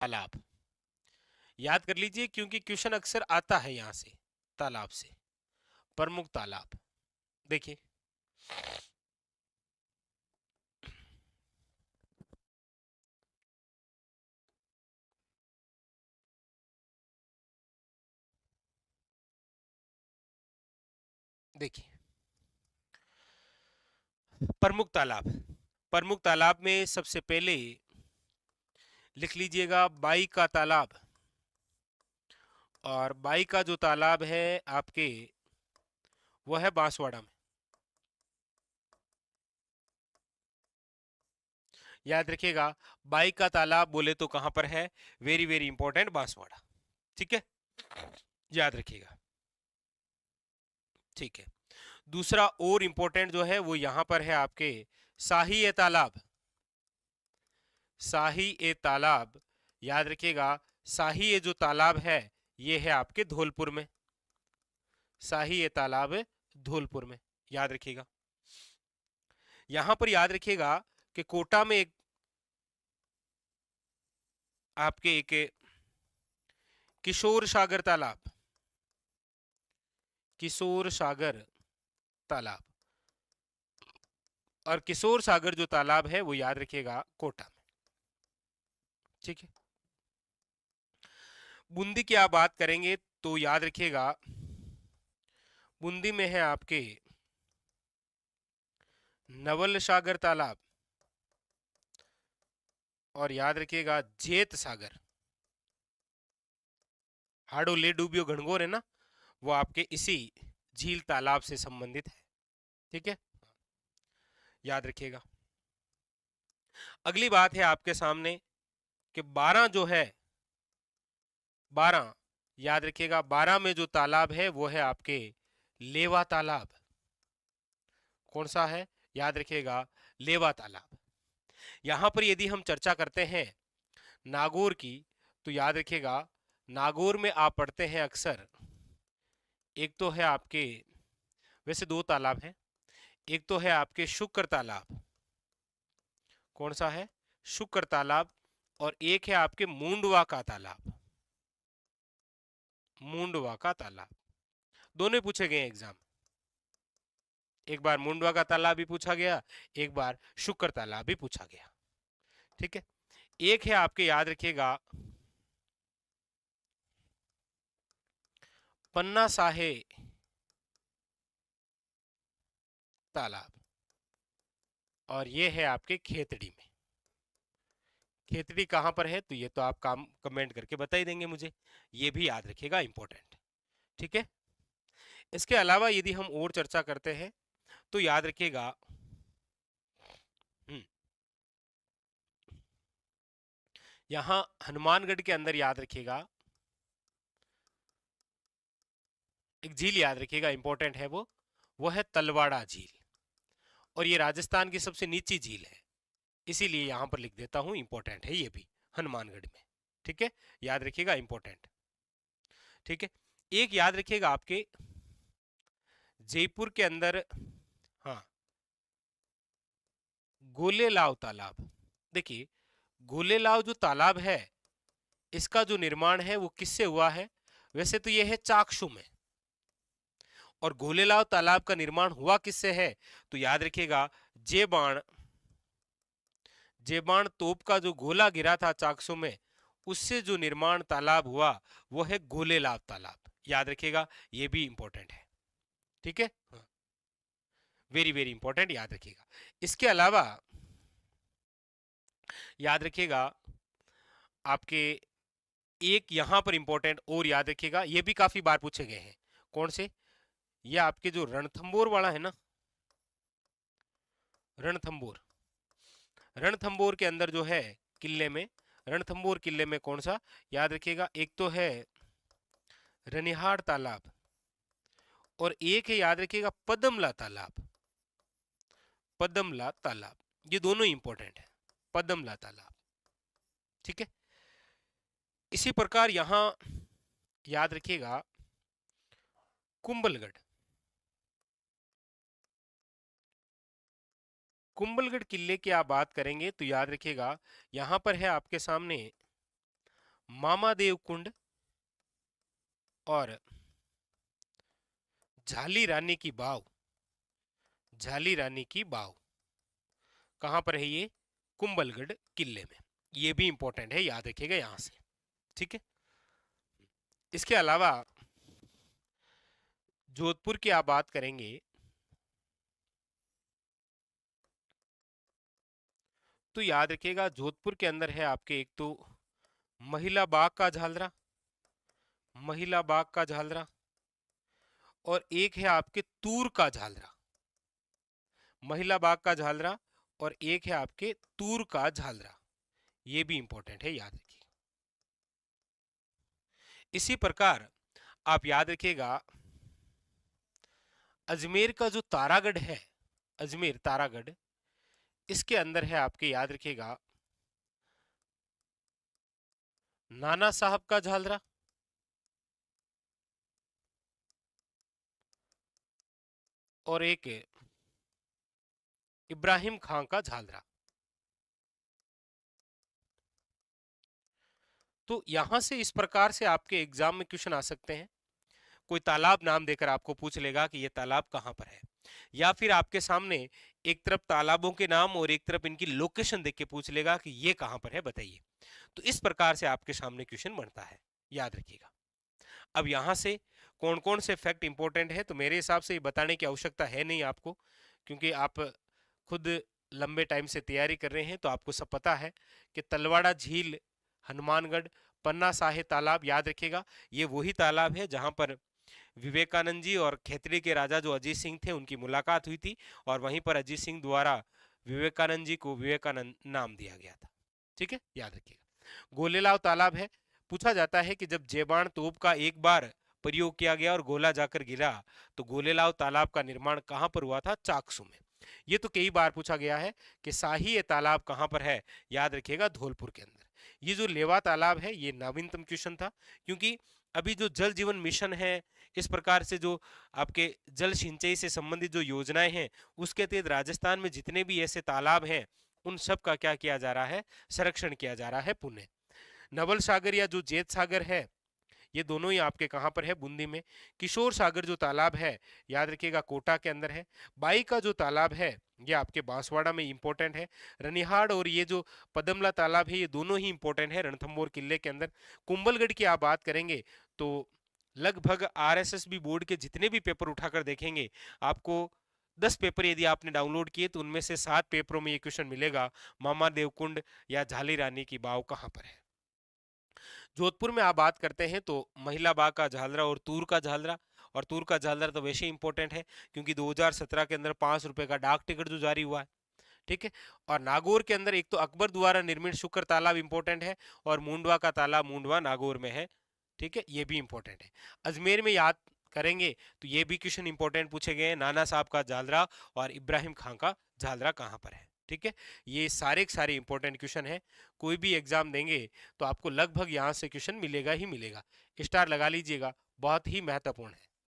तालाब याद कर लीजिए, क्योंकि क्वेश्चन अक्सर आता है यहां से, तालाब से। प्रमुख तालाब देखिए, देखिए प्रमुख तालाब, प्रमुख तालाब में सबसे पहले लिख लीजिएगा बाई का तालाब। और बाई का जो तालाब है आपके, वो है बांसवाड़ा में। याद रखिएगा, बाई का तालाब बोले तो कहां पर है? Very very important, Banswara. ठीक है, याद रखिएगा। ठीक है, दूसरा और इंपॉर्टेंट जो है वो यहां पर है आपके शाही ए तालाब। शाही ए तालाब, याद रखिएगा, शाही ए जो तालाब है ये है आपके धौलपुर में। शाही ए तालाब धौलपुर में, याद रखिएगा। यहां पर याद रखिएगा कि कोटा में एक आपके एक किशोर सागर तालाब, किशोर सागर तालाब, और किशोर सागर जो तालाब है वो याद रखिएगा कोटा में। ठीक है, बूंदी की आप बात करेंगे तो याद रखिएगा, बूंदी में है आपके नवल सागर तालाब, और याद रखिएगा जेत सागर। हाड़ो ले डूबियो घनघोर है ना, वो आपके इसी झील तालाब से संबंधित है। ठीक है, याद रखिएगा। अगली बात है आपके सामने कि 12 जो है, 12, याद रखिएगा 12 में जो तालाब है वो है आपके लेवा तालाब। कौन सा है? याद रखिएगा, लेवा तालाब। यहां पर यदि हम चर्चा करते हैं नागौर की, तो याद रखिएगा नागौर में आप पढ़ते हैं अक्सर, एक तो है आपके, वैसे दो तालाब हैं, एक तो है आपके शुक्र तालाब। कौन सा है? शुक्र तालाब। और एक है आपके मूंडवा का तालाब, मूंडवा का तालाब। दोनों पूछे गए एग्जाम, एक बार मूंडवा का तालाब भी पूछा गया, एक बार शुक्र तालाब भी पूछा गया। ठीक है, एक है आपके, याद रखिएगा, पन्ना साहे तालाब, और ये है आपके खेतड़ी में। खेतड़ी कहां पर है? तो ये तो आप काम कमेंट करके बता ही देंगे मुझे, ये भी याद रखिएगा, इंपॉर्टेंट। ठीक है, इसके अलावा यदि हम और चर्चा करते हैं तो याद रखिएगा, यहां हनुमानगढ़ के अंदर याद रखिएगा एक झील, याद रखिएगा इंपॉर्टेंट है वो है तलवाड़ा झील। और ये राजस्थान की सबसे नीची झील है, इसीलिए यहां पर लिख देता हूं, इंपॉर्टेंट है ये भी, हनुमानगढ़ में। ठीक है, याद रखिएगा, इंपॉर्टेंट। ठीक है, एक याद रखिएगा आपके जयपुर के अंदर, हाँ, गोलेलाव तालाब। देखिए, गोलेलाव जो तालाब है, इसका जो निर्माण है वो किससे हुआ है? वैसे तो ये है चाकसू में, और गोलेलाव तालाब का निर्माण हुआ किससे है? तो याद रखिएगा, जेबाण, जेबाण तोप का जो गोला गिरा था चाकसू में, उससे जो निर्माण तालाब हुआ वो है गोलेलाव तालाब। याद रखिएगा, ये भी इंपॉर्टेंट है। ठीक है, वेरी वेरी इंपॉर्टेंट, याद रखिएगा। इसके अलावा याद रखिएगा आपके एक यहां पर इंपॉर्टेंट और याद रखिएगा, ये भी काफी बार पूछे गए हैं। कौन से? ये आपके जो रणथंबोर वाला है ना, रणथंबोर, रणथंबोर के अंदर जो है किले में, रणथंबोर किले में कौन सा? याद रखिएगा, एक तो है रनिहार तालाब, और एक है याद रखिएगा पदमला तालाब। पदमला तालाब, ये दोनों इंपॉर्टेंट है, पदमला तालाब। ठीक है, इसी प्रकार यहां याद रखिएगा कुंभलगढ़, कुंभलगढ़ किले की आप बात करेंगे तो याद रखिएगा, यहां पर है आपके सामने मामादेव कुंड और झाली रानी की बाव। झाली रानी की बाव कहां पर है ये? कुंभलगढ़ किले में। ये भी इंपॉर्टेंट है, याद रखिएगा यहां से। ठीक है, इसके अलावा जोधपुर की आप बात करेंगे तो याद रखिएगा जोधपुर के अंदर है आपके एक तो महिला बाग का झालरा, महिला बाग का झालरा, और एक है आपके तूर का झालरा। महिला बाग का झालरा और एक है आपके तूर का झालरा। ये भी इंपॉर्टेंट है, याद रखिए। इसी प्रकार आप याद रखिएगा अजमेर का जो तारागढ़ है, अजमेर तारागढ़, इसके अंदर है आपके, याद रखिएगा, नाना साहब का झालरा और एक इब्राहिम खां का झालरा। तो यहां से इस प्रकार से आपके एग्जाम में क्वेश्चन आ सकते हैं। कोई तालाब नाम देकर आपको पूछ लेगा कि ये तालाब कहां पर है, या फिर आपके सामने एक तरफ तालाबों के नाम और एक तरफ इनकी लोकेशन देख के पूछ लेगा कि ये कहां पर है बताइए। तो इस प्रकार से आपके सामने क्वेश्चन बनता है, याद रखिएगा। अब यहां से कौन कौन से फैक्ट इंपॉर्टेंट है, तो मेरे हिसाब से ये बताने की आवश्यकता है नहीं आपको, क्योंकि आप खुद लंबे टाइम से तैयारी कर रहे हैं, तो आपको सब पता है कि तलवाड़ा झील, हनुमानगढ़, पन्ना साहे तालाब, याद रखिएगा ये वही तालाब है जहां पर विवेकानंद जी और खेतड़ी के राजा जो अजीत सिंह थे उनकी मुलाकात हुई थी, और वहीं पर अजीत सिंह द्वारा विवेकानंद जी को विवेकानंद नाम दिया गया था। ठीक है, याद रखिएगा। गोलेलाव तालाब है, पूछा जाता है कि जब जेबाण तोप का एक बार प्रयोग किया गया और गोला जाकर गिरा तो गोलेलाव तालाब का निर्माण कहां पर हुआ था? चाकसू में। ये तो कई बार पूछा गया है कि शाही ये तालाब कहां पर है, याद रखिएगा धौलपुर के अंदर। ये जो लेवा तालाब है ये नवीनतम क्वेश्चन था, क्योंकि अभी जो जल जीवन मिशन है, इस प्रकार से जो आपके जल सिंचाई से संबंधित जो योजनाएं हैं, उसके तहत राजस्थान में जितने भी ऐसे तालाब हैं उन सब का क्या किया जा रहा है? संरक्षण किया जा रहा है पुनः। नवल सागर या जो जेत सागर है, ये दोनों ही आपके कहां पर है? बूंदी में। किशोर सागर जो तालाब है, याद रखिएगा कोटा के अंदर है। बाई का जो तालाब है ये आपके बांसवाड़ा में इंपॉर्टेंट है। रनिहाड़ और ये जो पदमला तालाब है ये दोनों ही इंपॉर्टेंट है रणथंभौर किले के अंदर। कुंभलगढ़ की आप बात करेंगे तो लगभग आरएसएस भी बोर्ड के जितने भी पेपर उठाकर देखेंगे आपको 10 पेपर यदि आपने डाउनलोड किए तो उनमें से 7 पेपरों में ये क्वेश्चन मिलेगा, मामा देवकुंड या झाली रानी की बाव कहां पर है। जोधपुर में आप बात करते हैं तो महिला बाग का झालरा और तूर का झालरा, और तूर का झालरा तो वैसे इंपॉर्टेंट है क्योंकि 2017 के अंदर 5 रुपए का डाक टिकट जो जारी हुआ है। ठीक है, और नागौर के अंदर एक तो अकबर द्वारा निर्मित शुक्र तालाब इंपॉर्टेंट है, और मुंडवा का तालाब मुंडवा नागौर में है। ठीक है, ये भी इंपॉर्टेंट है। अजमेर में याद करेंगे तो ये भी क्वेश्चन इंपॉर्टेंट पूछे गए हैं, नाना साहब का झालरा और इब्राहिम खां का झालरा कहाँ पर है। ठीक है, ये सारे के सारे इंपॉर्टेंट क्वेश्चन है, कोई भी एग्जाम देंगे तो आपको लगभग यहाँ से क्वेश्चन मिलेगा ही मिलेगा। स्टार लगा लीजिएगा, बहुत ही महत्वपूर्ण है।